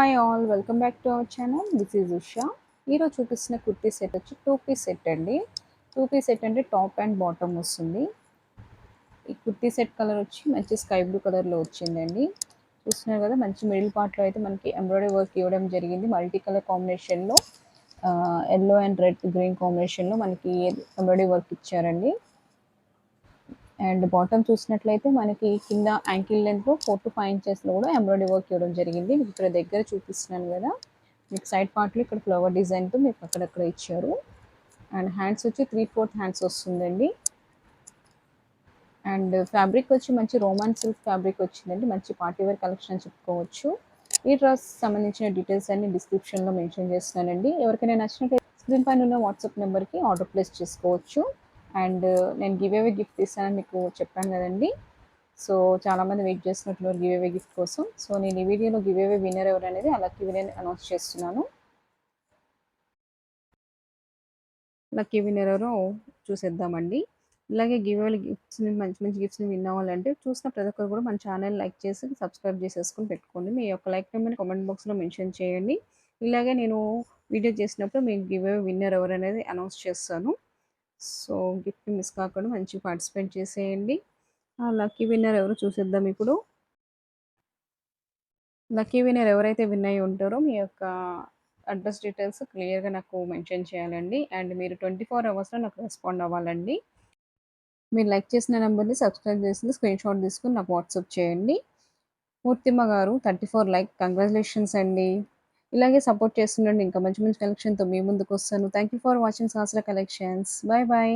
Hi all welcome back to our channel. This is Usha. ఈరోజు చూపిస్తున్న kurti set వచ్చి two piece set అండి. Two piece set అంటే top and bottom వస్తుంది. ఈ కుర్తీ సెట్ కలర్ వచ్చి మంచి స్కై బ్లూ కలర్లో వచ్చిందండి. చూస్తున్నారు కదా, మంచి మిడిల్ పార్ట్లో అయితే మనకి ఎంబ్రాయిడరీ వర్క్ ఇవ్వడం జరిగింది. మల్టీ కలర్ కాంబినేషన్లో ఎల్లో అండ్ రెడ్ గ్రీన్ కాంబినేషన్లో మనకి ఎంబ్రాయిడరీ వర్క్ ఇచ్చారండి. అండ్ బాటమ్ చూసినట్లయితే మనకి కింద యాంకిల్ లెంత్లో 4 to 5 ఇంచెస్లో కూడా ఎంబ్రాయిడరీ వర్క్ ఇవ్వడం జరిగింది. మీకు ఇక్కడ దగ్గర చూపిస్తున్నాను కదా, మీకు సైడ్ పార్ట్లో ఇక్కడ ఫ్లవర్ డిజైన్తో మీకు అక్కడక్కడ ఇచ్చారు. అండ్ హ్యాండ్స్ వచ్చి 3/4 హ్యాండ్స్ వస్తుందండి. అండ్ ఫ్యాబ్రిక్ వచ్చి మంచి రోమాన్ సిల్క్ ఫ్యాబ్రిక్ వచ్చిందండి. మంచి పార్టీవేర్ కలెక్షన్ అని చెప్పుకోవచ్చు. ఈ డ్రెస్ సంబంధించిన డీటెయిల్స్ అన్ని డిస్క్రిప్షన్లో మెన్షన్ చేస్తున్నానండి. ఎవరికైనా నచ్చినట్లయితే స్క్రీన్ పైన ఉన్న వాట్సాప్ నెంబర్కి ఆర్డర్ ప్లేస్ చేసుకోవచ్చు. అండ్ నేను గివ్ అవే గిఫ్ట్ ఇస్తానని మీకు చెప్పాను కదండి. సో చాలామంది వెయిట్ చేస్తున్నట్లు గివ్ అవే గిఫ్ట్ కోసం. సో నేను ఈ వీడియోలో గివ్ అవే విన్నర్ ఎవరు అనేది ఆ లక్కీ విన్నర్ అనౌన్స్ చేస్తున్నాను. లక్కీ విన్నర్ ఎవరో చూసేద్దామండి. ఇలాగే గివ్ అవే గిఫ్ట్స్ని మంచి మంచి గిఫ్ట్స్ని విన్ అవ్వాలంటే చూసిన ప్రతి ఒక్కరు కూడా మన ఛానల్ లైక్ చేసి సబ్స్క్రైబ్ చేసేసుకొని పెట్టుకోండి. మీ యొక్క లైక్ నెంబర్ని కామెంట్ బాక్స్లో మెన్షన్ చేయండి. ఇలాగే నేను వీడియో చేసినప్పుడు మీకు గివ్ అవే విన్నర్ ఎవరు అనేది అనౌన్స్ చేస్తాను. సో గిఫ్ట్ మిస్ కాకుండా మంచి పార్టిసిపేట్ చేసేయండి. లక్కీ విన్నర్ ఎవరు చూసేద్దాం ఇప్పుడు. లక్కీ విన్నర్ ఎవరైతే విన్ అయ్యి ఉంటారో మీ యొక్క అడ్రస్ డీటెయిల్స్ క్లియర్గా నాకు మెన్షన్ చేయాలండి. అండ్ మీరు 24 అవర్స్లో నాకు రెస్పాండ్ అవ్వాలండి. మీరు లైక్ చేసిన నెంబర్ని సబ్స్క్రైబ్ చేసింది స్క్రీన్ షాట్ తీసుకుని నాకు వాట్సాప్ చేయండి. మూర్తిమ్మ గారు 34 లైక్, కంగ్రాచులేషన్స్ అండి. ఇలాగే సపోర్ట్ చేస్తుండండి. ఇంకా మంచి మంచి కలెక్షన్తో మీ ముందుకు వస్తాను. Thank you for watching Sahasra collections. Bye bye.